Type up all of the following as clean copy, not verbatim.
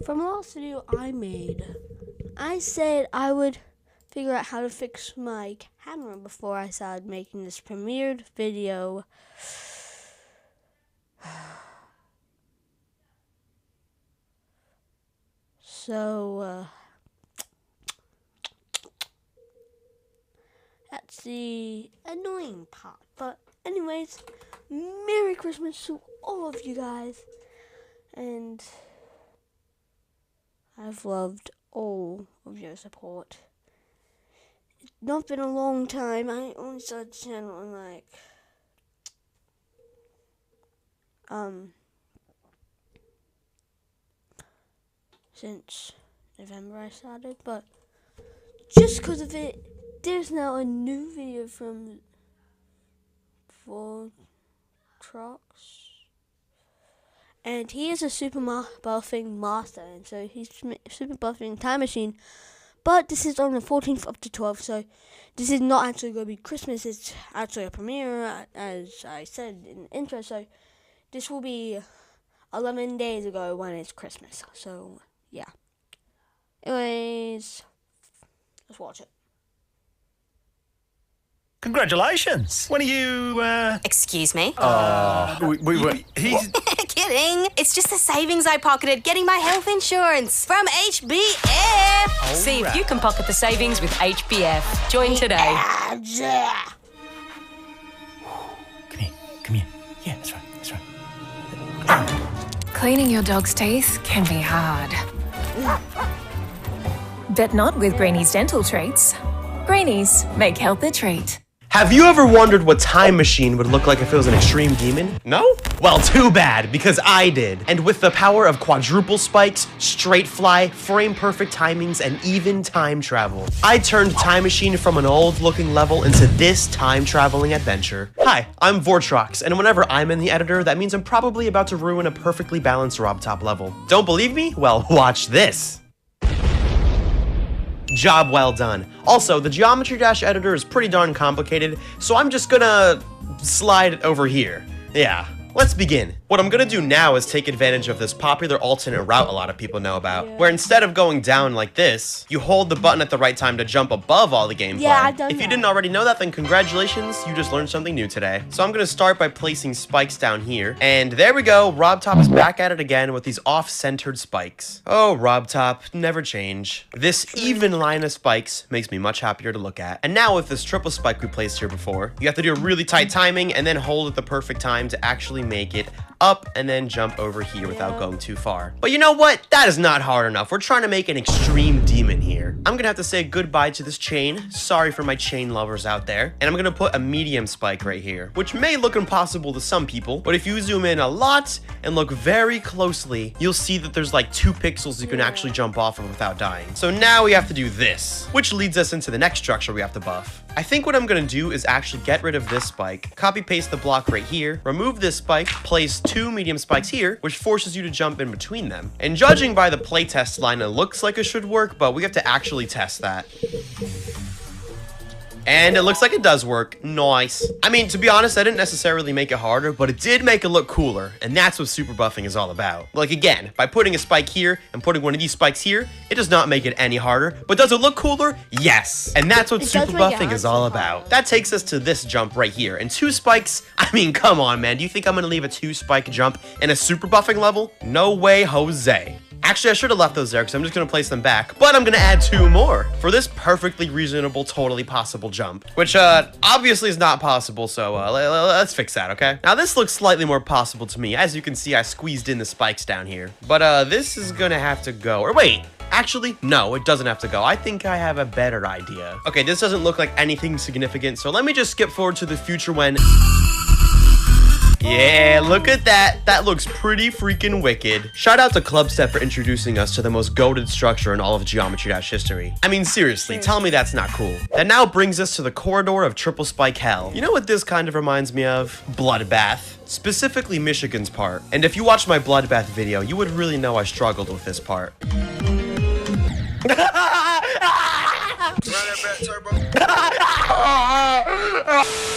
From the last video I made, I said I would figure out how to fix my camera before I started making this premiered video. So, that's the annoying part. But anyways, Merry Christmas to all of you guys. And I've loved all of your support. It's not been a long time. I only started the channel in since November I started, but just because of it, there's now a new video from Four Trucks. And he is a super buffing master, and so he's super buffing Time Machine. But this is on the 14th up to 12th, so this is not actually going to be Christmas. It's actually a premiere, as I said in the intro. So this will be 11 days ago when it's Christmas. So yeah. Anyways, let's watch it. Congratulations. When are you, Excuse me? we were... He's... Kidding. It's just the savings I pocketed getting my health insurance from HBF. See if you can pocket the savings with HBF. Join today. Come here. Yeah, that's right. Cleaning your dog's teeth can be hard. But not with Greenie's dental treats. Greenies make health a treat. Have you ever wondered what Time Machine would look like if it was an extreme demon? No? Well, too bad, because I did. And with the power of quadruple spikes, straight fly, frame-perfect timings, and even time travel, I turned Time Machine from an old-looking level into this time-traveling adventure. Hi, I'm Vortrox, and whenever I'm in the editor, that means I'm probably about to ruin a perfectly balanced Robtop level. Don't believe me? Well, watch this. Job well done. Also, the Geometry Dash editor is pretty darn complicated, so I'm just gonna slide it over here. Yeah, let's begin. What I'm gonna do now is take advantage of this popular alternate route a lot of people know about, where instead of going down like this, you hold the button at the right time to jump above all the gameplay. Yeah, I've done If you that. didn't already know that, then congratulations, you just learned something new today. So I'm gonna start by placing spikes down here, and there we go, Robtop is back at it again with these off-centered spikes. Oh, Robtop, never change. This even line of spikes makes me much happier to look at. And now with this triple spike we placed here before, you have to do a really tight timing and then hold at the perfect time to actually make it up and then jump over here without going too far. But you know what? That is not hard enough. We're trying to make an extreme demon here. I'm gonna have to say goodbye to this chain. Sorry for my chain lovers out there. And I'm gonna put a medium spike right here, which may look impossible to some people, but if you zoom in a lot and look very closely, you'll see that there's like 2 pixels you can actually jump off of without dying. So now we have to do this, which leads us into the next structure we have to buff. I think what I'm gonna do is actually get rid of this spike, copy paste the block right here, remove this spike, place 2 medium spikes here, which forces you to jump in between them. And judging by the playtest line, it looks like it should work, but we have to actually test that. And it looks like it does work. Nice. I mean, to be honest, I didn't necessarily make it harder, but it did make it look cooler, and that's what super buffing is all about. Like, again, by putting a spike here and putting one of these spikes here, it does not make it any harder, but does it look cooler? Yes. And that's what super buffing is all about. That takes us to this jump right here, and 2 spikes, I mean, come on, man. Do you think I'm gonna leave a 2-spike jump in a super buffing level? No way, Jose. Actually, I should have left those there because I'm just going to place them back, but I'm going to add 2 more for this perfectly reasonable, totally possible jump, which obviously is not possible, so let's fix that, okay? Now, this looks slightly more possible to me. As you can see, I squeezed in the spikes down here, but this is going to have to go, or wait. Actually, no, it doesn't have to go. I think I have a better idea. Okay, this doesn't look like anything significant, so let me just skip forward to the future when... Yeah, look at that. That looks pretty freaking wicked. Shout out to Clubstep for introducing us to the most goated structure in all of Geometry Dash history. I mean, seriously, tell me that's not cool. That now brings us to the corridor of triple spike hell. You know what this kind of reminds me of? Bloodbath. Specifically Michigan's part. And if you watched my Bloodbath video, you would really know I struggled with this part.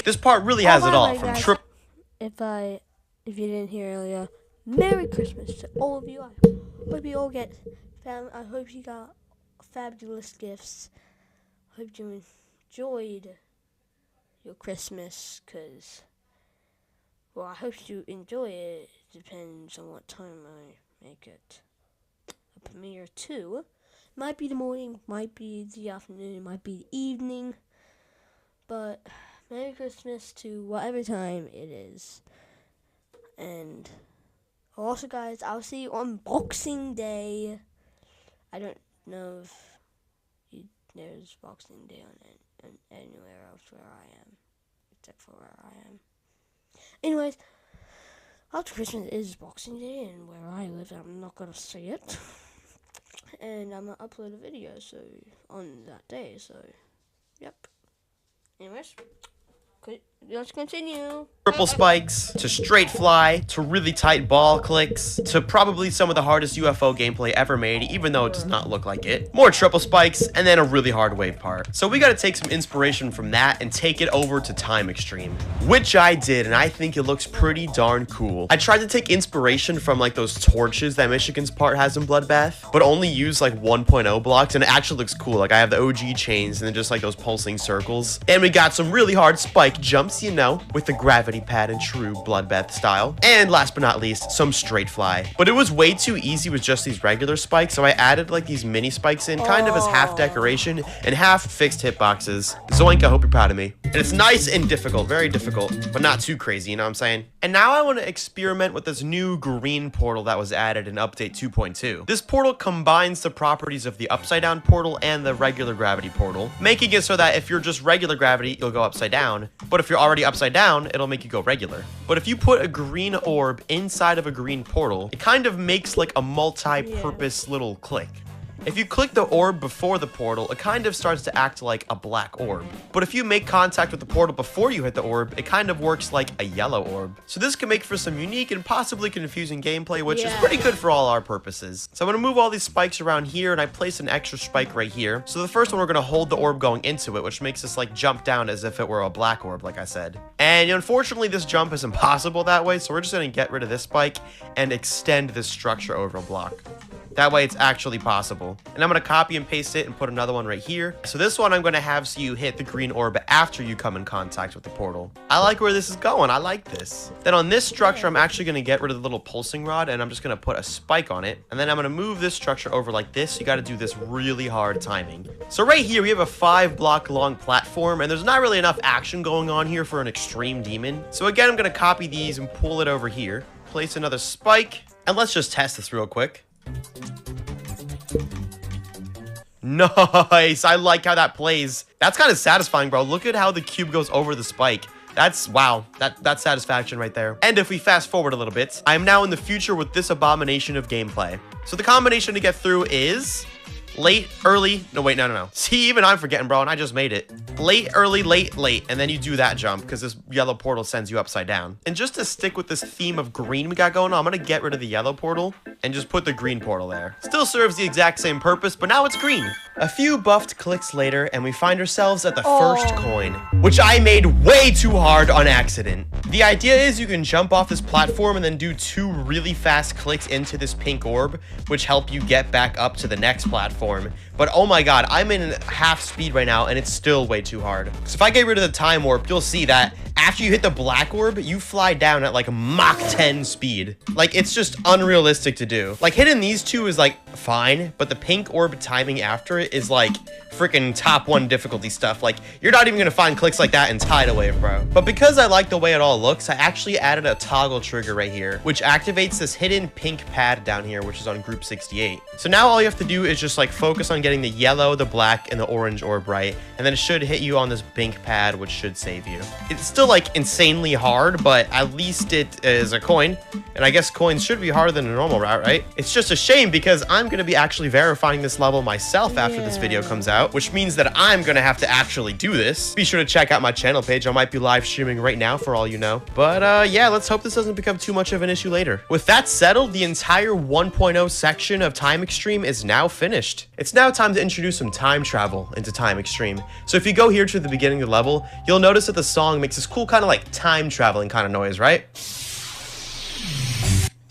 This part really has it all, from triple... If you didn't hear earlier, Merry Christmas to all of you. I hope you all get I hope you got fabulous gifts. I hope you enjoyed your Christmas, because, well, I hope you enjoy it. Depends on what time I make it a premiere too. Might be the morning, might be the afternoon, might be the evening. But Merry Christmas to whatever time it is. And also, guys, I'll see you on Boxing Day. I don't know if there's Boxing Day on anywhere else where I am, except for where I am. Anyways, after Christmas is Boxing Day, and where I live, I'm not gonna see it. And I'm gonna upload a video on that day. So, yep. Anyways, let's continue. Triple spikes, to straight fly, to really tight ball clicks, to probably some of the hardest UFO gameplay ever made, even though it does not look like it. More triple spikes, and then a really hard wave part. So we gotta take some inspiration from that and take it over to Time Extreme, which I did, and I think it looks pretty darn cool. I tried to take inspiration from like those torches that Michigan's part has in Bloodbath, but only use like 1.0 blocks, and it actually looks cool. Like I have the OG chains and then just like those pulsing circles. And we got some really hard spike jumps, you know, with the gravity pad in true Bloodbath style. And last but not least, some straight fly. But it was way too easy with just these regular spikes, so I added like these mini spikes in, kind of as half decoration and half fixed hitboxes. Zoink, I hope you're proud of me. And it's nice and difficult, very difficult, but not too crazy, you know what I'm saying? And now I want to experiment with this new green portal that was added in update 2.2. This portal combines the properties of the upside down portal and the regular gravity portal, making it so that if you're just regular gravity, you'll go upside down, but if you're already upside down, it'll make you go regular. But if you put a green orb inside of a green portal, it kind of makes like a multi-purpose little click. If you click the orb before the portal, it kind of starts to act like a black orb. But if you make contact with the portal before you hit the orb, it kind of works like a yellow orb. So this can make for some unique and possibly confusing gameplay, which is pretty good for all our purposes. So I'm going to move all these spikes around here, and I place an extra spike right here. So the first one, we're going to hold the orb going into it, which makes us like jump down as if it were a black orb, like I said. And unfortunately, this jump is impossible that way, so we're just going to get rid of this spike and extend this structure over a block. That way it's actually possible. And I'm going to copy and paste it and put another one right here. So this one I'm going to have so you hit the green orb after you come in contact with the portal. I like where this is going. I like this. Then on this structure, I'm actually going to get rid of the little pulsing rod, and I'm just going to put a spike on it. And then I'm going to move this structure over like this. You got to do this really hard timing. So right here, we have a 5-block long platform, and there's not really enough action going on here for an extreme demon. So again, I'm going to copy these and pull it over here. Place another spike, and let's just test this real quick. Nice. I like how that plays. That's kind of satisfying, bro. Look at how the cube goes over the spike. That's, wow, that's satisfaction right there. And if we fast forward a little bit, I am now in the future with this abomination of gameplay. So the combination to get through is late, early, no, wait, no. See, even I'm forgetting, bro, and I just made it. Late, early, late, late, and then you do that jump, because this yellow portal sends you upside down. And just to stick with this theme of green we got going on, I'm going to get rid of the yellow portal and just put the green portal there. Still serves the exact same purpose, but now it's green. A few buffed clicks later, and we find ourselves at the first coin, which I made way too hard on accident. The idea is you can jump off this platform and then do 2 really fast clicks into this pink orb, which help you get back up to the next platform. But oh my god, I'm in half speed right now, and it's still way too hard. So if I get rid of the time warp, you'll see that after you hit the black orb, you fly down at like Mach 10 speed. Like, it's just unrealistic to do. Like, hitting these 2 is like fine, but the pink orb timing after it is like freaking top 1 difficulty stuff. Like, you're not even gonna find clicks like that in Tidal Wave, bro. But because I like the way it all looks, I actually added a toggle trigger right here, which activates this hidden pink pad down here, which is on group 68. So now all you have to do is just like focus on getting the yellow, the black, and the orange orb right, and then it should hit you on this pink pad, which should save you. It's still like insanely hard, but at least it is a coin, and I guess coins should be harder than a normal route, right? It's just a shame because I'm gonna be actually verifying this level myself after this video comes out, which means that I'm gonna have to actually do this. Be sure to check out my channel page. I might be live streaming right now for all you know. But yeah, let's hope this doesn't become too much of an issue later. With that settled, the entire 1.0 section of Time Extreme is now finished. It's now time to introduce some time travel into Time Extreme. So if you go here to the beginning of the level, you'll notice that the song makes this cool kind of like time traveling kind of noise, right?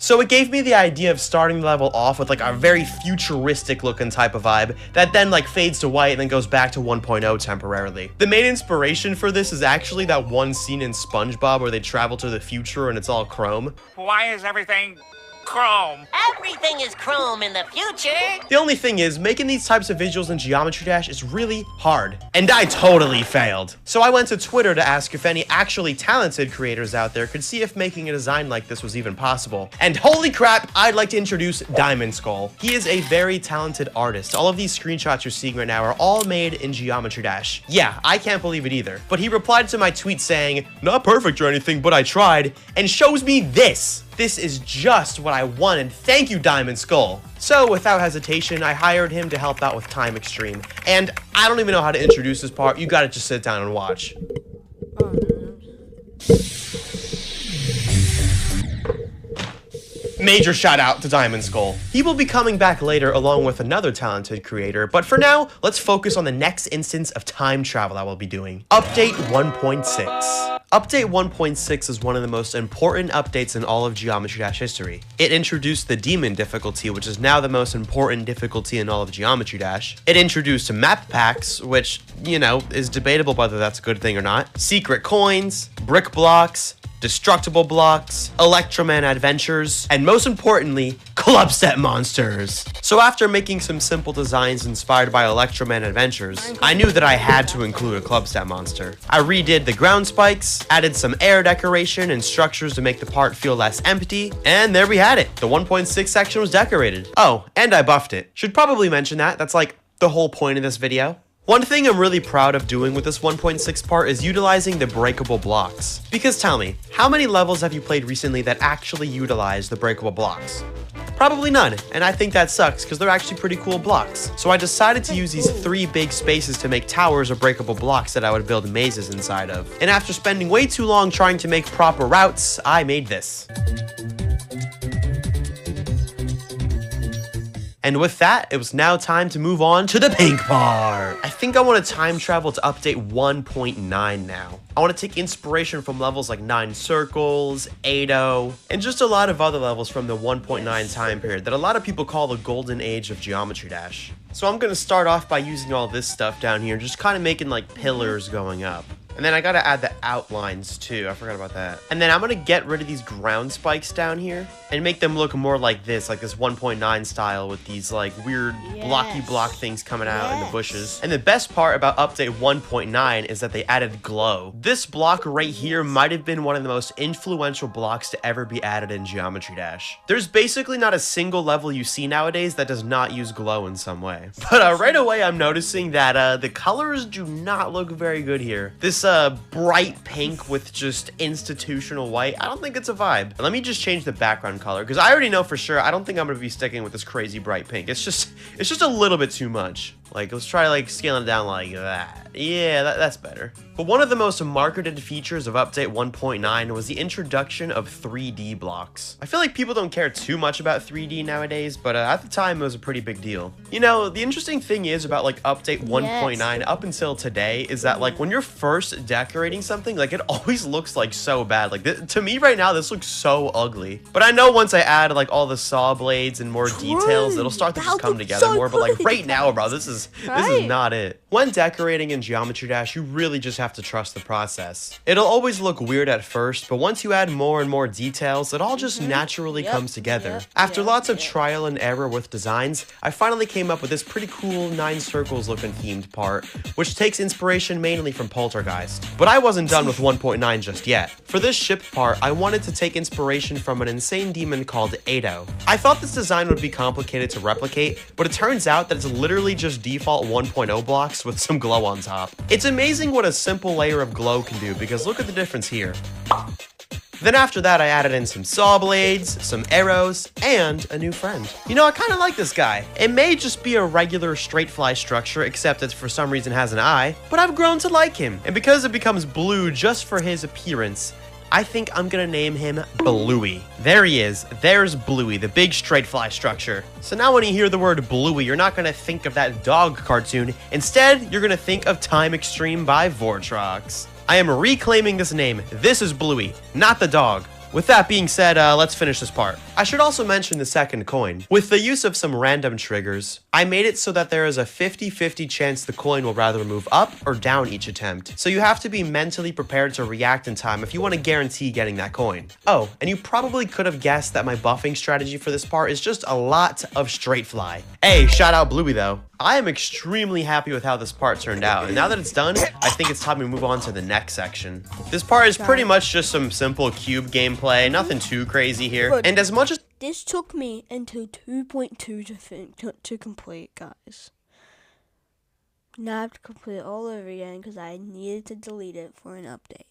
So it gave me the idea of starting the level off with like a very futuristic looking type of vibe that then like fades to white and then goes back to 1.0 temporarily. The main inspiration for this is actually that one scene in SpongeBob where they travel to the future and it's all chrome. Why is everything chrome? Everything is chrome in the future. The only thing is, making these types of visuals in Geometry Dash is really hard. And I totally failed. So I went to Twitter to ask if any actually talented creators out there could see if making a design like this was even possible. And holy crap, I'd like to introduce Diamond Skull. He is a very talented artist. All of these screenshots you're seeing right now are all made in Geometry Dash. Yeah, I can't believe it either. But he replied to my tweet saying, "Not perfect or anything, but I tried," and shows me this. This is just what I wanted. Thank you, Diamond Skull. So without hesitation, I hired him to help out with Time Extreme. And I don't even know how to introduce this part. You gotta just sit down and watch. Major shout out to Diamond Skull. He will be coming back later along with another talented creator, but for now, let's focus on the next instance of time travel I will be doing. Update 1.6. Update 1.6 is one of the most important updates in all of Geometry Dash history. It introduced the Demon difficulty, which is now the most important difficulty in all of Geometry Dash. It introduced map packs, which, you know, is debatable whether that's a good thing or not. Secret coins, brick blocks, destructible blocks, Electroman adventures, and most importantly, club set monsters. So after making some simple designs inspired by Electroman adventures, I knew that I had to include a club set monster. I redid the ground spikes, added some air decoration and structures to make the part feel less empty, and there we had it. The 1.6 section was decorated. Oh, and I buffed it. Should probably mention that. That's like the whole point of this video. One thing I'm really proud of doing with this 1.6 part is utilizing the breakable blocks. Because tell me, how many levels have you played recently that actually utilize the breakable blocks? Probably none, and I think that sucks because they're actually pretty cool blocks. So I decided to use these 3 big spaces to make towers of breakable blocks that I would build mazes inside of. And after spending way too long trying to make proper routes, I made this. And with that, it was now time to move on to the pink part. I think I want to time travel to update 1.9 now. I want to take inspiration from levels like 9 Circles, 8.0, and just a lot of other levels from the 1.9 time period that a lot of people call the golden age of Geometry Dash. So I'm going to start off by using all this stuff down here, just kind of making like pillars going up. And then I gotta add the outlines too. I forgot about that. And then I'm gonna get rid of these ground spikes down here and make them look more like this 1.9 style with these like weird blocky block things coming out in the bushes. And the best part about update 1.9 is that they added glow. This block right here might have been one of the most influential blocks to ever be added in Geometry Dash. There's basically not a single level you see nowadays that does not use glow in some way. But right away I'm noticing that the colors do not look very good here. This bright pink with just institutional white, I don't think it's a vibe. Let me just change the background color because I already know for sure I don't think I'm gonna be sticking with this crazy bright pink. It's just a little bit too much. Like, let's try like scaling it down like that. Yeah, that's better. But one of the most marketed features of update 1.9 was the introduction of 3D blocks. I feel like people don't care too much about 3D nowadays, but at the time it was a pretty big deal. You know, the interesting thing is about like update 1.9 up until today is that like when you're first decorating something, like it always looks like so bad. Like to me right now, this looks so ugly. But I know once I add like all the saw blades and more details, it'll start to just come together more. But like right now, bro, this is not it. When decorating in Geometry Dash, you really just have to trust the process. It'll always look weird at first, but once you add more and more details, it all just naturally comes together. After lots of trial and error with designs, I finally came up with this pretty cool 9 Circles looking themed part, which takes inspiration mainly from Poltergeist. But I wasn't done with 1.9 just yet. For this ship part, I wanted to take inspiration from an insane demon called 8.0. I thought this design would be complicated to replicate, but it turns out that it's literally just default 1.0 blocks with some glow on top. It's amazing what a simple layer of glow can do because look at the difference here. Then after that, I added in some saw blades, some arrows, and a new friend. You know, I kind of like this guy. It may just be a regular straight fly structure, except it for some reason has an eye, but I've grown to like him. And because it becomes blue just for his appearance, I think I'm gonna name him Bluey. There he is. There's Bluey, the big straight fly structure. So now when you hear the word Bluey, you're not gonna think of that dog cartoon. Instead, you're gonna think of Time Extreme by Vortrox. I am reclaiming this name. This is Bluey, not the dog. With that being said, let's finish this part. I should also mention the second coin. With the use of some random triggers, I made it so that there is a 50-50 chance the coin will rather move up or down each attempt. So you have to be mentally prepared to react in time if you want to guarantee getting that coin. Oh, and you probably could have guessed that my buffing strategy for this part is just a lot of straight fly. Hey, shout out Bluey though. I am extremely happy with how this part turned out, and now that it's done, I think it's time to move on to the next section. This part is pretty much just some simple cube gameplay, nothing too crazy here. And as much as this took me until 2.2 to complete, guys. Now I have to complete it all over again because I needed to delete it for an update.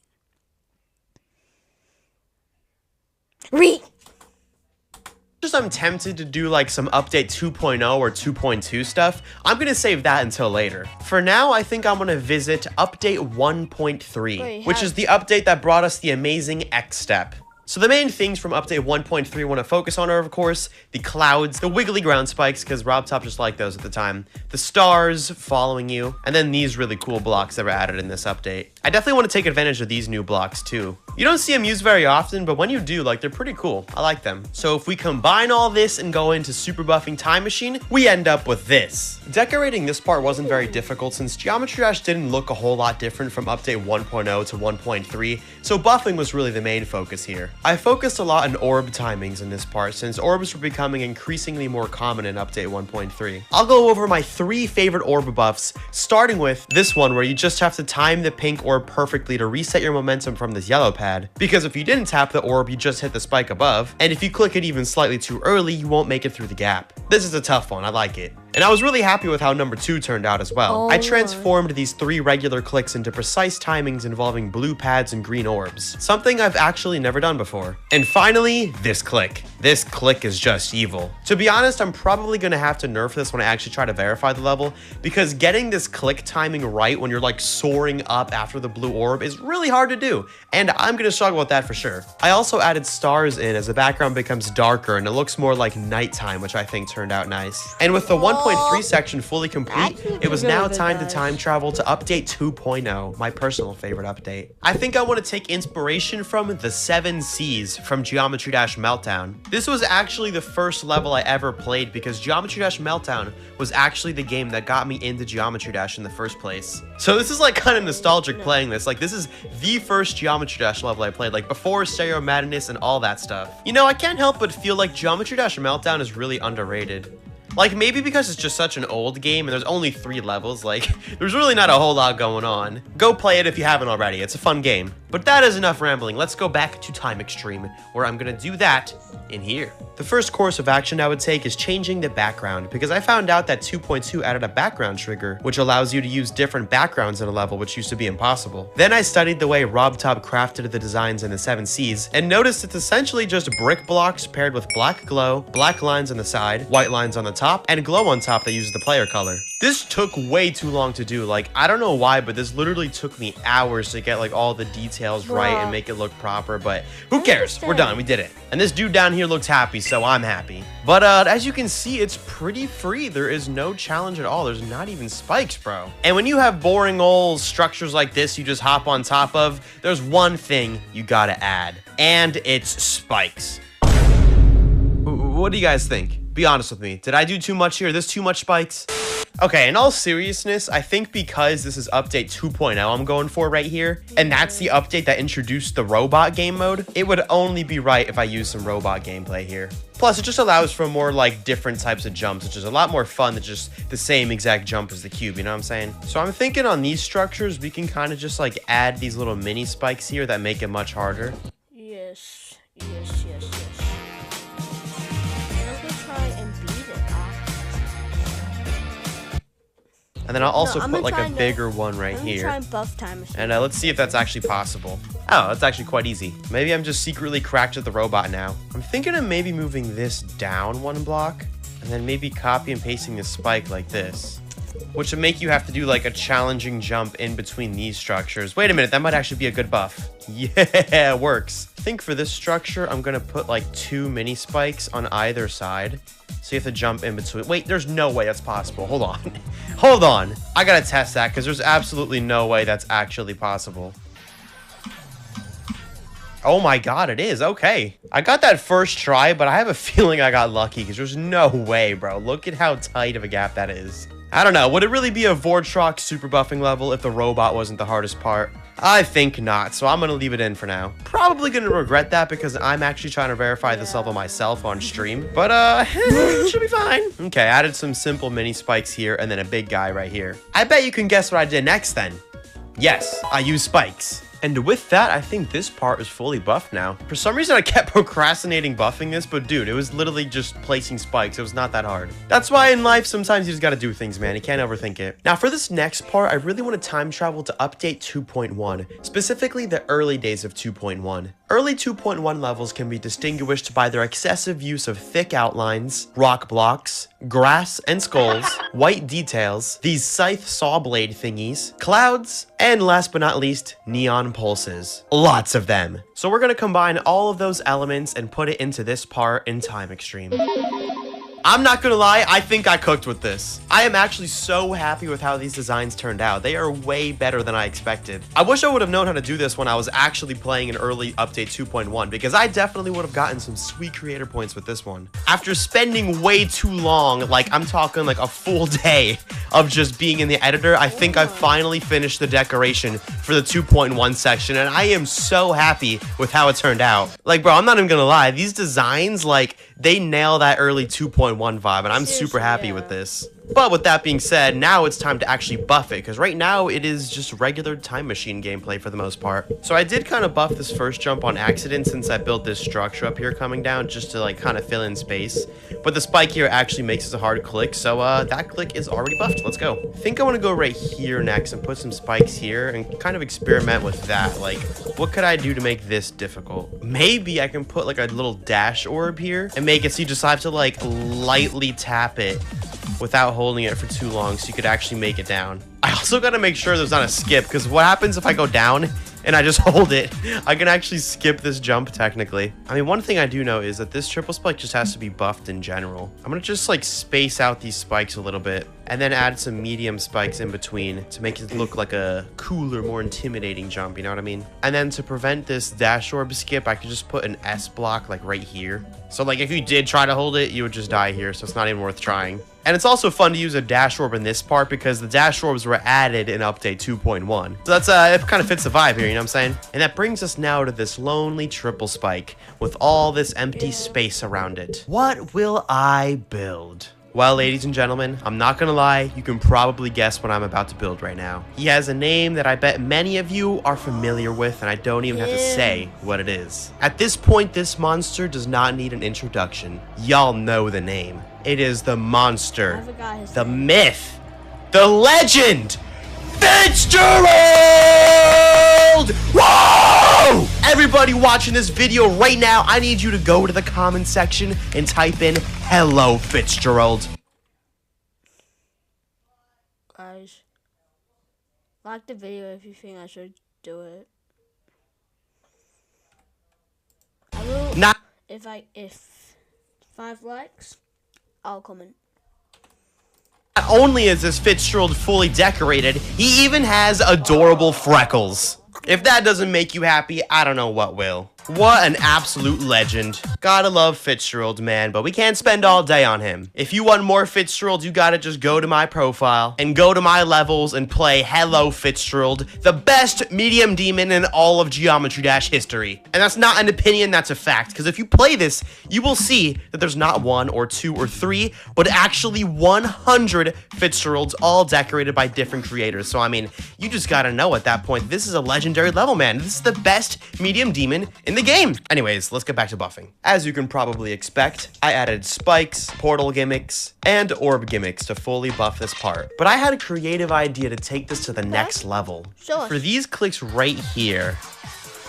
I'm tempted to do like some update 2.0 or 2.2 stuff, I'm gonna save that until later. For now, I think I'm gonna visit update 1.3, which is the update that brought us the amazing X step. So the main things from update 1.3 I want to focus on are, of course, the clouds, the wiggly ground spikes, because RobTop just liked those at the time, the stars following you, and then these really cool blocks that were added in this update. I definitely want to take advantage of these new blocks too. You don't see them used very often, but when you do, like, they're pretty cool. I like them. So if we combine all this and go into Super Buffing Time Machine, we end up with this. Decorating this part wasn't very difficult since Geometry Dash didn't look a whole lot different from update 1.0 to 1.3, so buffing was really the main focus here. I focused a lot on orb timings in this part since orbs were becoming increasingly more common in update 1.3. I'll go over my 3 favorite orb buffs, starting with this one where you just have to time the pink orb perfectly to reset your momentum from this yellow pad, because if you didn't tap the orb, you just hit the spike above, and if you click it even slightly too early, you won't make it through the gap. This is a tough one, I like it. And I was really happy with how number 2 turned out as well. I transformed these 3 regular clicks into precise timings involving blue pads and green orbs, something I've actually never done before. And finally, this click. This click is just evil. To be honest, I'm probably gonna have to nerf this when I actually try to verify the level, because getting this click timing right when you're like soaring up after the blue orb is really hard to do, and I'm gonna struggle with that for sure. I also added stars in as the background becomes darker and it looks more like nighttime, which I think turned out nice. And with the 1.3 section fully complete, it was now time to time travel to update 2.0, my personal favorite update. I think I want to take inspiration from the 7 C's from Geometry Dash Meltdown. This was actually the first level I ever played because Geometry Dash Meltdown was actually the game that got me into Geometry Dash in the first place. So this is like kind of nostalgic playing this. Like, this is the first Geometry Dash level I played, like before Stereo Madness and all that stuff. You know, I can't help but feel like Geometry Dash Meltdown is really underrated. Like, maybe because it's just such an old game and there's only 3 levels, like, there's really not a whole lot going on. Go play it if you haven't already, it's a fun game. But that is enough rambling, let's go back to Time Extreme, where I'm gonna do that in here. The first course of action I would take is changing the background, because I found out that 2.2 added a background trigger, which allows you to use different backgrounds in a level, which used to be impossible. Then I studied the way RobTop crafted the designs in the 7 C's, and noticed it's essentially just brick blocks paired with black glow, black lines on the side, white lines on the top, and glow on top that uses the player color. This took way too long to do, like, I don't know why, but this literally took me hours to get like all the details right and make it look proper, but who cares? We're done, we did it. And this dude down here looks happy, so I'm happy. But as you can see, it's pretty free. There is no challenge at all. There's not even spikes, bro. And when you have boring old structures like this you just hop on top of, there's one thing you gotta add, and it's spikes. What do you guys think? Be honest with me. Did I do too much here? Is this too much spikes? Okay, in all seriousness, I think because this is update 2.0 I'm going for right here, and that's the update that introduced the robot game mode, it would only be right if I use some robot gameplay here. Plus, it just allows for more like different types of jumps, which is a lot more fun than just the same exact jump as the cube, you know what I'm saying? So I'm thinking on these structures, we can kind of just like add these little mini spikes here that make it much harder. Yes. And then I'll also put like a bigger one right here. Try and buff Time Machine. And let's see if that's actually possible. Oh, that's actually quite easy. Maybe I'm just secretly cracked at the robot now. I'm thinking of maybe moving this down 1 block, and then maybe copy and pasting this spike like this, which would make you have to do like a challenging jump in between these structures. Wait a minute, that might actually be a good buff. Yeah, it works. I think for this structure, I'm gonna put like 2 mini spikes on either side. So you have to jump in between. Wait, there's no way that's possible. Hold on. Hold on. I gotta test that because there's absolutely no way that's actually possible. Oh my god, it is. Okay. I got that first try, but I have a feeling I got lucky because there's no way, bro. Look at how tight of a gap that is. I don't know. Would it really be a Vortrox super buffing level if the robot wasn't the hardest part? I think not, so I'm going to leave it in for now. Probably going to regret that because I'm actually trying to verify this level myself on stream. But, it should be fine. Okay, I added some simple mini spikes here and then a big guy right here. I bet you can guess what I did next then. Yes, I used spikes. And with that, I think this part is fully buffed now. For some reason, I kept procrastinating buffing this, but dude, it was literally just placing spikes. It was not that hard. That's why in life, sometimes you just gotta do things, man. You can't overthink it. Now, for this next part, I really want to time travel to update 2.1, specifically the early days of 2.1. Early 2.1 levels can be distinguished by their excessive use of thick outlines, rock blocks, grass and skulls, white details, these scythe saw blade thingies, clouds, and last but not least, neon pulses. Lots of them. So we're gonna combine all of those elements and put it into this part in Time Extreme. I'm not gonna lie, I think I cooked with this. I am actually so happy with how these designs turned out. They are way better than I expected. I wish I would have known how to do this when I was actually playing an early update 2.1 because I definitely would have gotten some sweet creator points with this one. After spending way too long, like I'm talking like a full day of just being in the editor, I think I finally finished the decoration for the 2.1 section and I am so happy with how it turned out. Like bro, I'm not even gonna lie, these designs, like they nail that early 2.1 vibe and I'm super happy with this. But with that being said, now it's time to actually buff it, because right now it is just regular Time Machine gameplay for the most part. So I did kind of buff this first jump on accident since I built this structure up here coming down just to like kind of fill in space. But the spike here actually makes it a hard click, so that click is already buffed. Let's go. I think I want to go right here next and put some spikes here and kind of experiment with that. Like, what could I do to make this difficult? Maybe I can put like a little dash orb here and make it so you just have to like lightly tap it without holding it for too long so you could actually make it down. I also gotta make sure there's not a skip, because what happens if I go down and I just hold it? I can actually skip this jump technically. I mean, one thing I do know is that this triple spike just has to be buffed in general. I'm gonna just like space out these spikes a little bit and then add some medium spikes in between to make it look like a cooler, more intimidating jump, you know what I mean? And then to prevent this dash orb skip, I could just put an S block like right here. So like if you did try to hold it, you would just die here, so it's not even worth trying. And it's also fun to use a dash orb in this part because the dash orbs were added in update 2.1. So that's it kind of fits the vibe here, you know what I'm saying? And that brings us now to this lonely triple spike with all this empty space around it. What will I build? Well, ladies and gentlemen, I'm not gonna lie, you can probably guess what I'm about to build right now. He has a name that I bet many of you are familiar with, and I don't even have to say what it is. At this point, this monster does not need an introduction. Y'all know the name. It is the monster, the myth, the legend, Fitzgerald! Whoa! Everybody watching this video right now, I need you to go to the comment section and type in, "Hello, Fitzgerald." Guys, like the video if you think I should do it. I will. Not If 5 likes, I'll comment. Not only is this Fitzgerald fully decorated, he even has adorable freckles. If that doesn't make you happy, I don't know what will. What an absolute legend. Gotta love Fitzgerald, man, but we can't spend all day on him. If you want more Fitzgerald, you gotta just go to my profile and go to my levels and play Hello Fitzgerald, the best medium demon in all of Geometry Dash history. And that's not an opinion, that's a fact, because if you play this, you will see that there's not 1 or 2 or 3, but actually 100 Fitzgeralds, all decorated by different creators. So, I mean, you just gotta know at that point, this is a legendary level, man. This is the best medium demon in the game. Anyways, let's get back to buffing. As you can probably expect, I added spikes, portal gimmicks, and orb gimmicks to fully buff this part. But I had a creative idea to take this to the next level. Sure. For these clicks right here,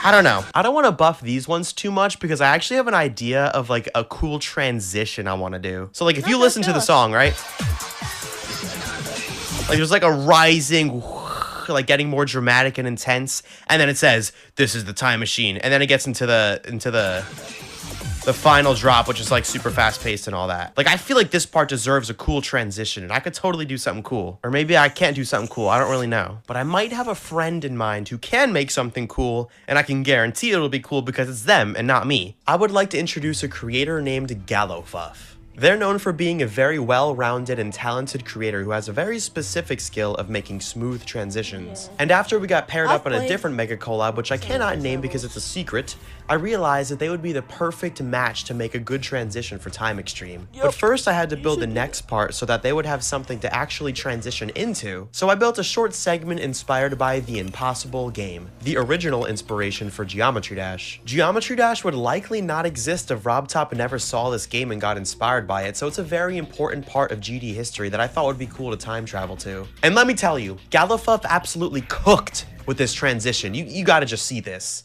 I don't know. I don't want to buff these ones too much because I actually have an idea of like a cool transition I want to do. So like if you listen to the song, right? Like there's like a rising, like getting more dramatic and intense, and then it says this is the time machine, and then it gets into the the final drop, which is like super fast paced and all that. Like, I feel like this part deserves a cool transition, and I could totally do something cool. Or maybe I can't do something cool. I don't really know. But I might have a friend in mind who can make something cool, and I can guarantee it'll be cool because it's them and not me. I would like to introduce a creator named Gallofuff. They're known for being a very well-rounded and talented creator who has a very specific skill of making smooth transitions. And after we got paired up on a different mega collab, which I cannot name because it's a secret, I realized that they would be the perfect match to make a good transition for Time Extreme. But first I had to build the next part so that they would have something to actually transition into. So I built a short segment inspired by The Impossible Game, the original inspiration for Geometry Dash. Geometry Dash would likely not exist if RobTop never saw this game and got inspired by it, so it's a very important part of GD history that I thought would be cool to time travel to. And let me tell you, Gallofuff absolutely cooked with this transition. You gotta just see this.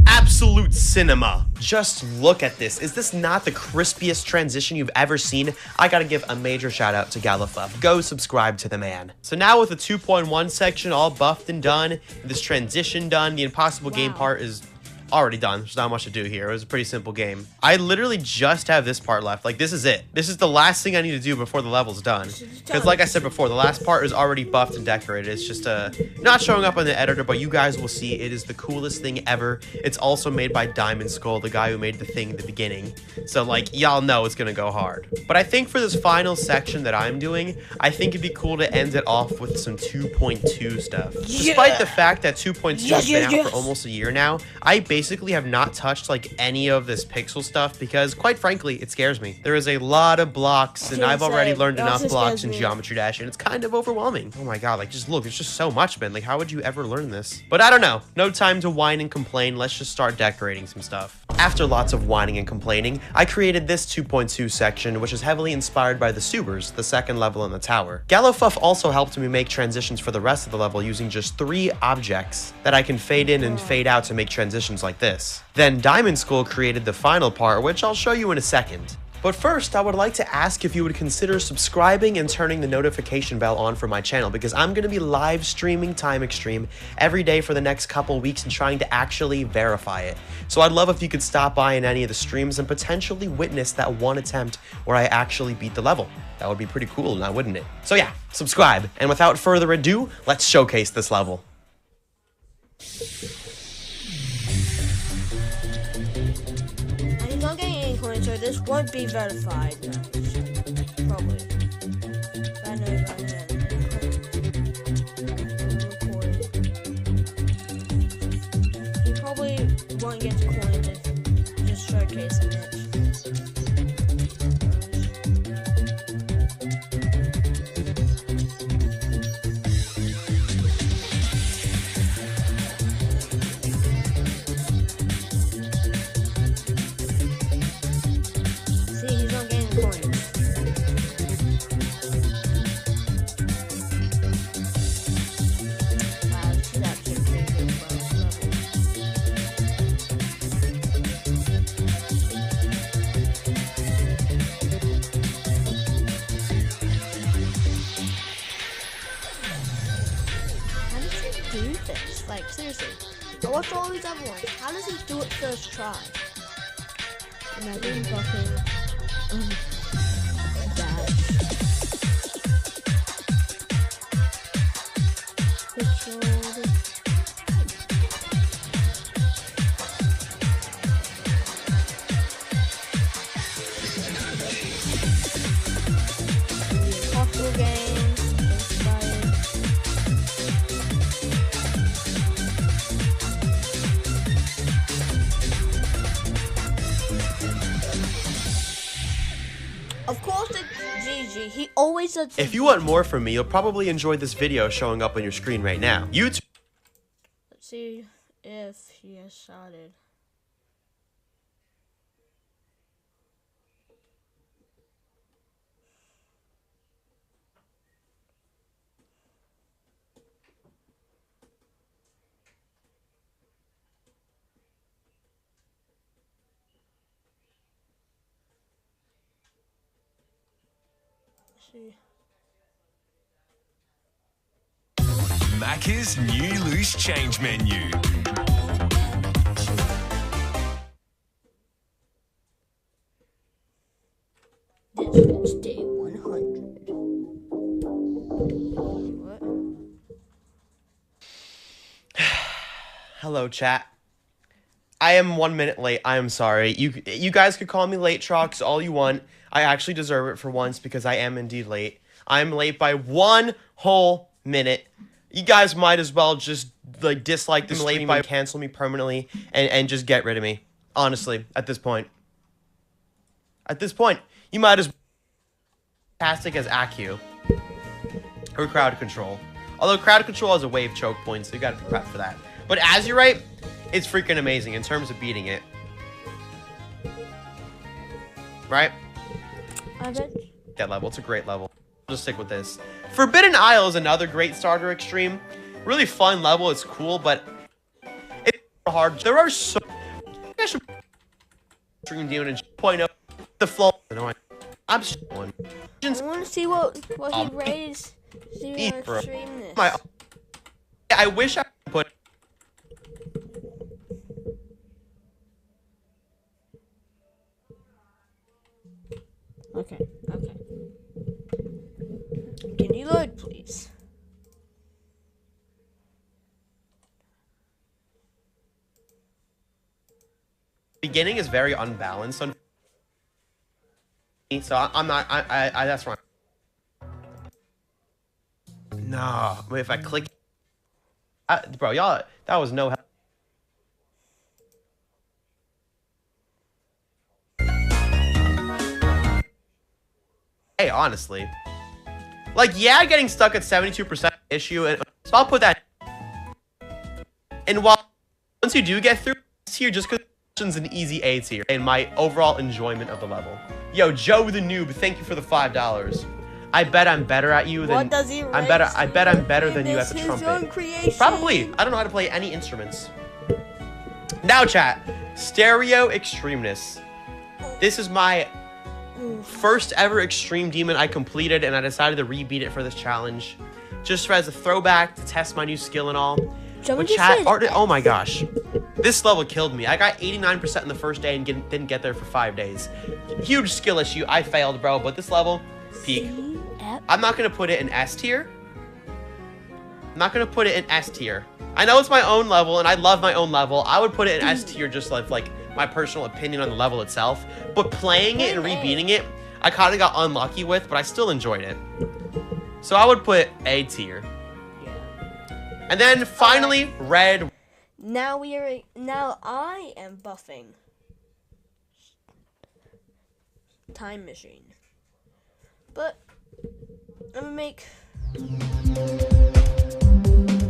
Absolute cinema. Just look at this. Is this not the crispiest transition you've ever seen? I gotta give a major shout out to Gallofuff. Go subscribe to the man. So now with the 2.1 section all buffed and done, this transition done, the Impossible Game part is already done. There's not much to do here. It was a pretty simple game. I literally just have this part left. Like, this is it. This is the last thing I need to do before the level's done. Because like I said before, the last part is already buffed and decorated. It's just not showing up on the editor, but you guys will see it is the coolest thing ever. It's also made by Diamond Skull, the guy who made the thing in the beginning. So like, y'all know it's gonna go hard. But I think for this final section that I'm doing, I think it'd be cool to end it off with some 2.2 stuff. Despite the fact that 2.2 has been out for almost a year now, I basically have not touched like any of this pixel stuff because quite frankly it scares me. There is a lot of blocks and I've already learned enough blocks in Geometry Dash and it's kind of overwhelming. Oh my god, like just look, there's just so much, man. Like how would you ever learn this? But I don't know. No time to whine and complain. Let's just start decorating some stuff. After lots of whining and complaining, I created this 2.2 section, which is heavily inspired by the Subers, the second level in the tower. Gallofuff also helped me make transitions for the rest of the level using just 3 objects that I can fade in and fade out to make transitions like this. Then Diamond Skull created the final part, which I'll show you in a second. But first, I would like to ask if you would consider subscribing and turning the notification bell on for my channel because I'm going to be live streaming Time Extreme every day for the next couple weeks and trying to actually verify it. So I'd love if you could stop by in any of the streams and potentially witness that one attempt where I actually beat the level. That would be pretty cool now, wouldn't it? So yeah, subscribe. And without further ado, let's showcase this level. So this won't be verified. No, probably. I know about it. You probably won't get to coin if just showcasing it. Do this, like seriously. I watched all these other ones. How does he do it first try? Imagine buffing. Of course it's GG. He always does. If you want more from me, you'll probably enjoy this video showing up on your screen right now. YouTube. Let's see if he has started. Macca's new loose change menu. This is day 100. What? Hello, chat. I am 1 minute late. I am sorry. You guys could call me late trucks all you want. I actually deserve it for once because I am indeed late. I'm late by 1 whole minute. You guys might as well just like dislike the stream and cancel me permanently and just get rid of me. Honestly, at this point. At this point, you might as well fantastic as ACU or crowd control. Although crowd control has a wave choke point, so you gotta be prepped for that. But as you're right, it's freaking amazing in terms of beating it. Right? I bet. That level, it's a great level. I'll just stick with this. Forbidden Isle is another great starter extreme. Really fun level, it's cool, but it's hard. There are so I should extreme demon and point out the flow. Annoying. I'm just one. I want to see what he raised. See what bro. stream this. I wish I could put. Okay. Can you load, please? Beginning is very unbalanced. So I'm not. I that's wrong. No, wait, if I click, bro, y'all, that was no help. Hey, honestly, like, yeah, getting stuck at 72% issue, and so I'll put that. And once you do get through this tier, just because it's an easy A tier, and my overall enjoyment of the level. Yo, Joe the noob, thank you for the $5. I bet I'm better at you than. What does he I bet I'm better than you at the trumpet. Creation. Probably. I don't know how to play any instruments. Now, chat. Stereo Extremeness. This is my first ever Extreme Demon I completed, and I decided to rebeat it for this challenge. Just as a throwback to test my new skill and all. But chat, oh my gosh. This level killed me. I got 89% in the first day and didn't get there for 5 days. Huge skill issue. I failed, bro. But this level, peak. I'm not going to put it in S tier. I'm not going to put it in S tier. I know it's my own level, and I love my own level. I would put it in S tier just like my personal opinion on the level itself. But playing it and rebeating it, I kind of got unlucky with, but I still enjoyed it. So I would put A tier. And then finally, red. Now I am buffing Time Machine. But I'm gonna make a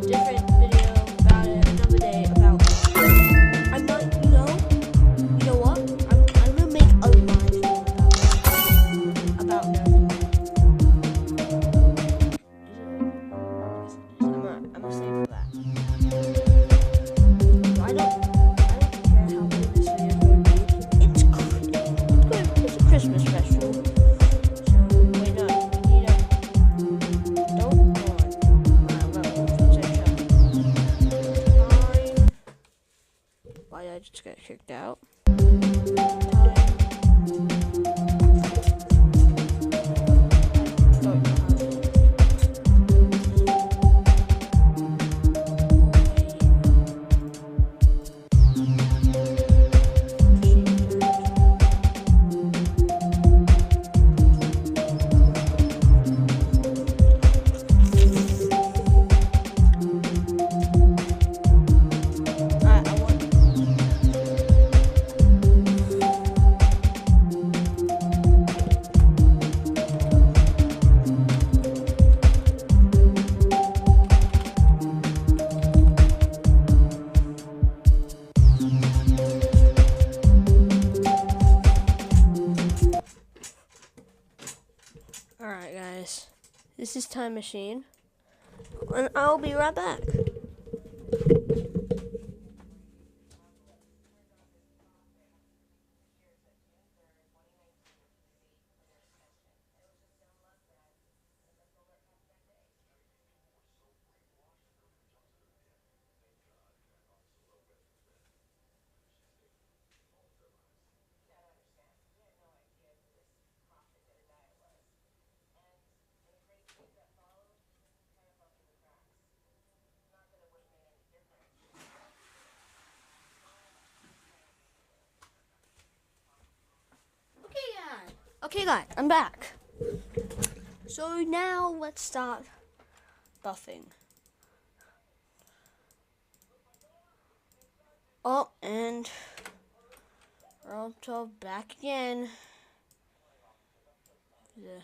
different video about it another day about I'm not you know what? I'm gonna make a live video about everything. I'm gonna save for that. I don't care how big this video is going to be. It's a Christmas special. So wait, no, we need a don't go on. Why did I just get kicked out? Alright guys, this is Time Machine, and I'll be right back. Okay guys, I'm back. So now let's start buffing. Oh, and Roto back again. The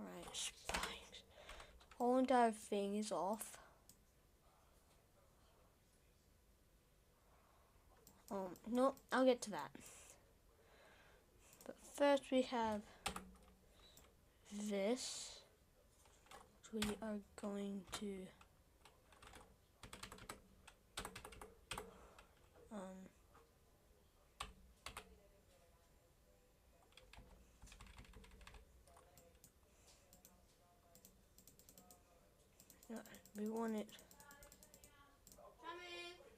right spikes. Whole entire thing is off. No, I'll get to that. But first we have this, which we are going to we want it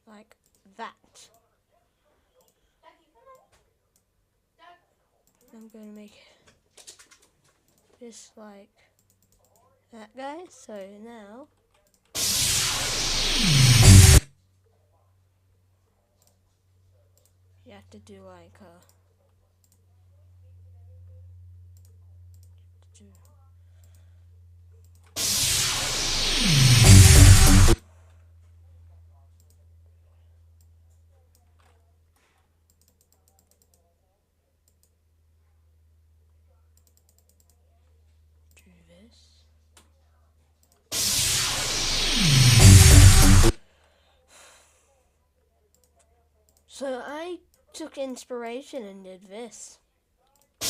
like that. I'm going to make this like that, guys. So now you have to do like do this. So I took inspiration and did this. Is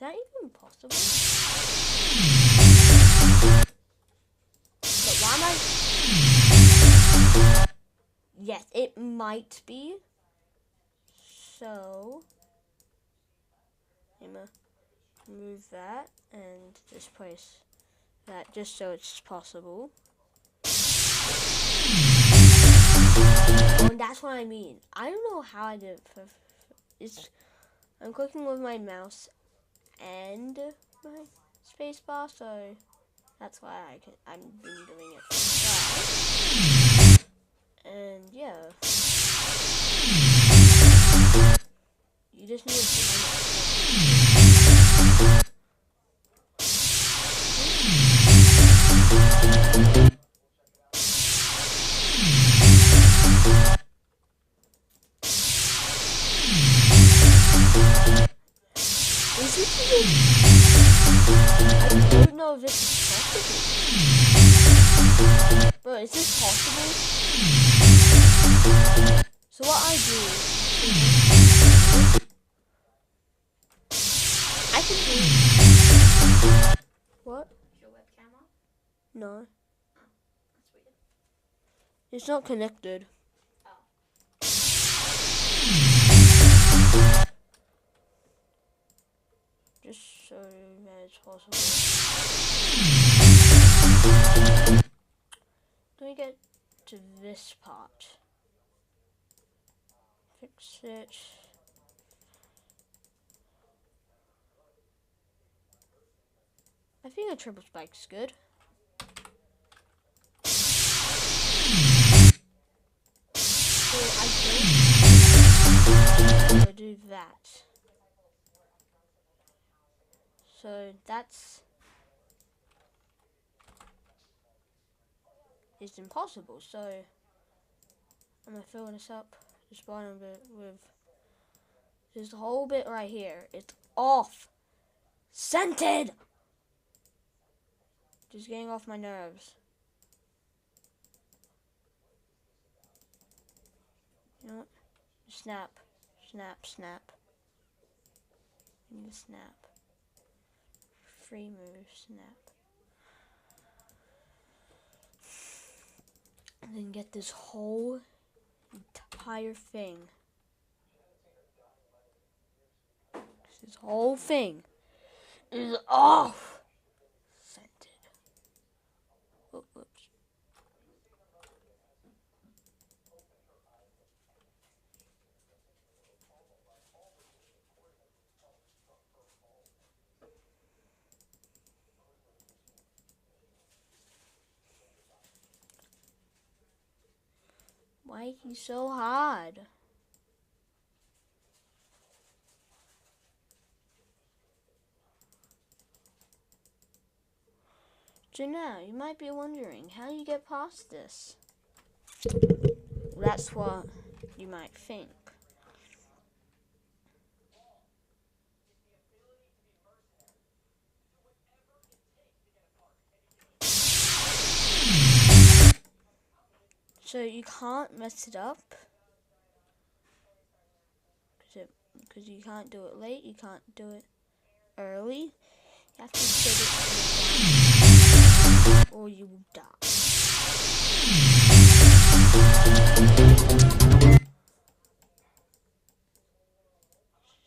that even possible? But why am I? Yes, it might be. So I'm gonna move that and just place that just so it's possible. And that's what I mean. I don't know how I did it. I'm clicking with my mouse and my space bar, so that's why I'm been doing it. And yeah, you just need to. Is this even? I don't know if this is possible. Bro, is this possible? So what I do is I can do. What? Is your webcam on? No. Oh, that's weird. It's not connected. Oh. Just so that it's possible. Let me get to this part. Fix it. I think a triple spike's good. So I don't do that. So that's it's impossible. So I'm gonna fill this up, this bottom bit with this whole bit right here. It's off, scented. Just getting off my nerves. You know what? Snap, snap, snap. I need to snap. Free move, snap. And then get this whole entire thing. This whole thing is off. Scented. Oh, whoops. Why he's so hard? So now, you might be wondering, how do you get past this? That's what you might think. So you can't mess it up. Because you can't do it late, you can't do it early. You have to set it or you will die.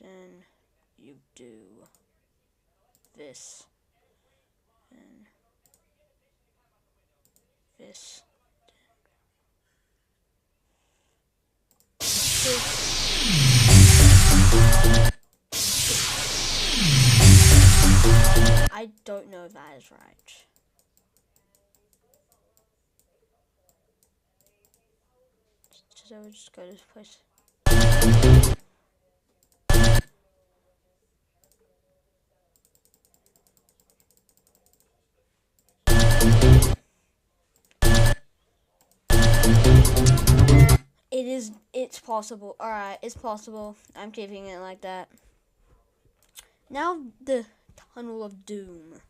Then you do this. Then this. I don't know if that is right. So we'll just go to this place. It's possible. Alright, it's possible. I'm keeping it like that. Now the Tunnel of Doom.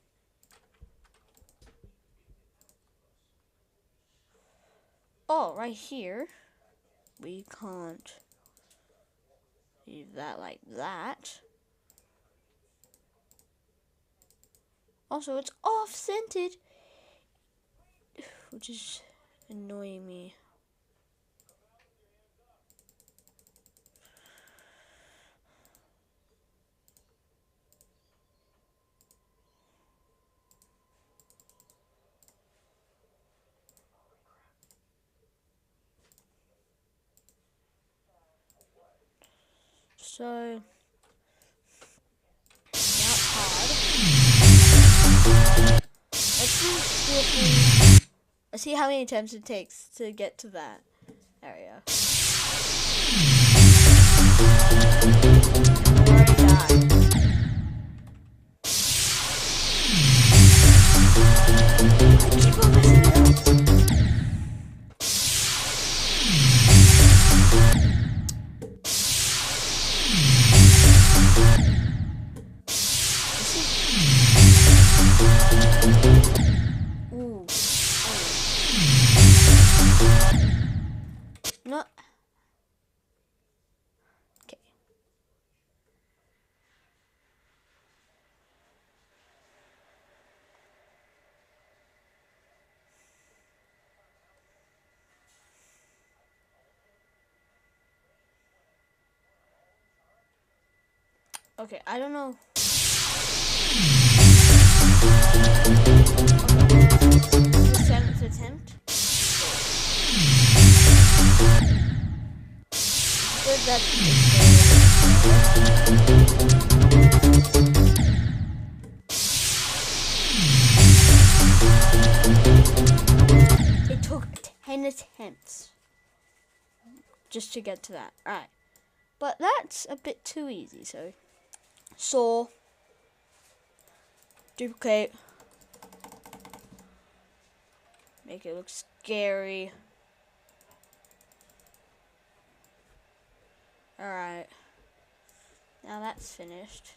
Oh, right here. We can't leave that like that. Also, it's off-centered, which is annoying me. So that's hard. Let's see how many attempts it takes to get to that area. I keep on messing it up. Ooh. No. Okay. Okay, I don't know. The seventh attempt. Good, that's it took 10 attempts just to get to that. Alright. But that's a bit too easy, so saw, duplicate, make it look scary. Alright, now that's finished.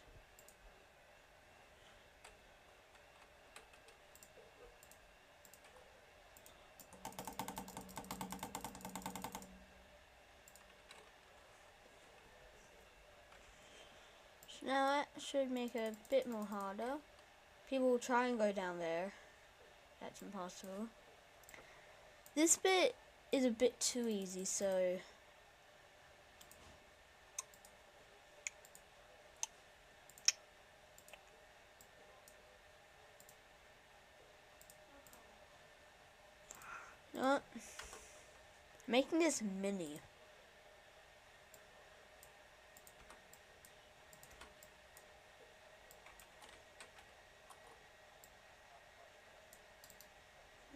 So now that should make it a bit more harder. People will try and go down there. That's impossible. This bit is a bit too easy, so making this mini.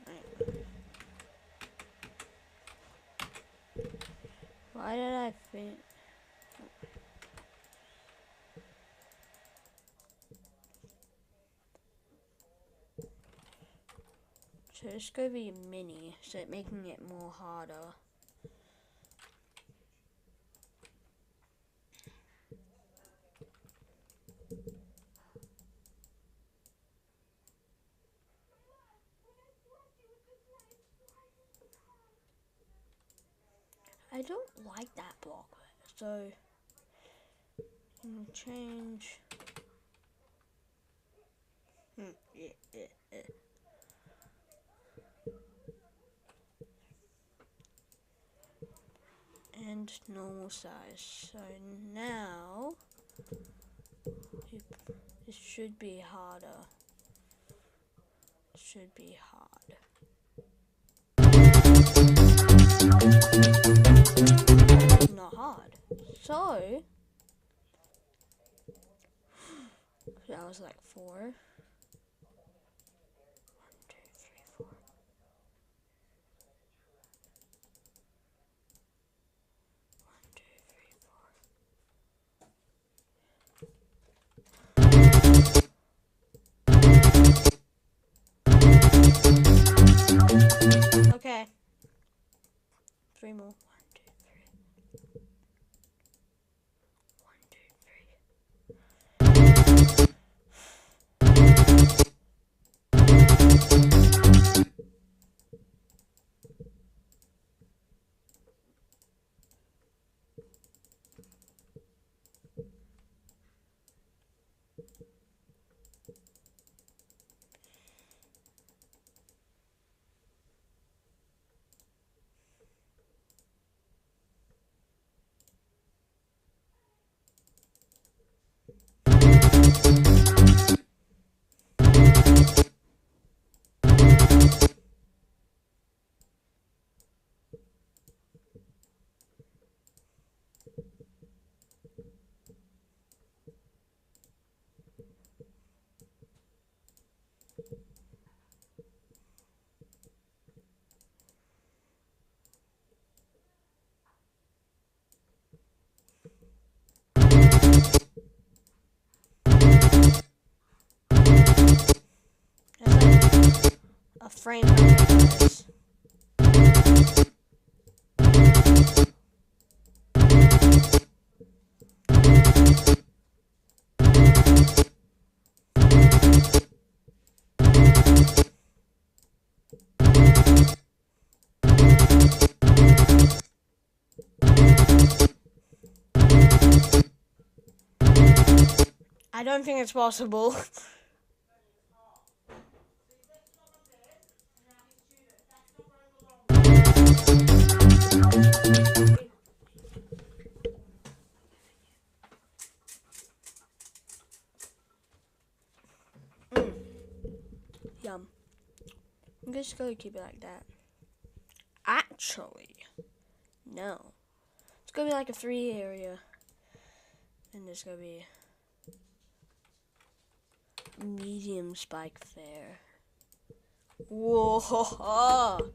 Right. Why did I think? So it's gonna be mini, so it's making it more harder. I don't like that block, so change. And normal size. So now it should be harder. It should be hard. Not hard. So that was like 4. 1, 2, 3, 4. 1, 2, 3, 4. Okay. 3 more. 1, 2, 3. 1, 2, 3. A frame guys. I don't think it's possible. Yum. I'm just gonna keep it like that. Actually, no. It's gonna be like a 3 area. And there's gonna be medium spike there. Whoa!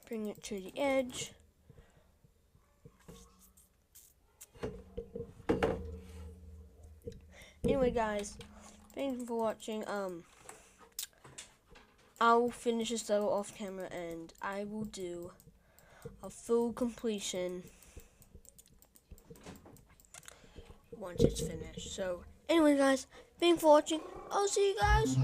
Bring it to the edge. Anyway, guys, thank you for watching. I'll finish this level off camera and I will do a full completion once it's finished. So, anyway, guys, thank you for watching. I'll see you guys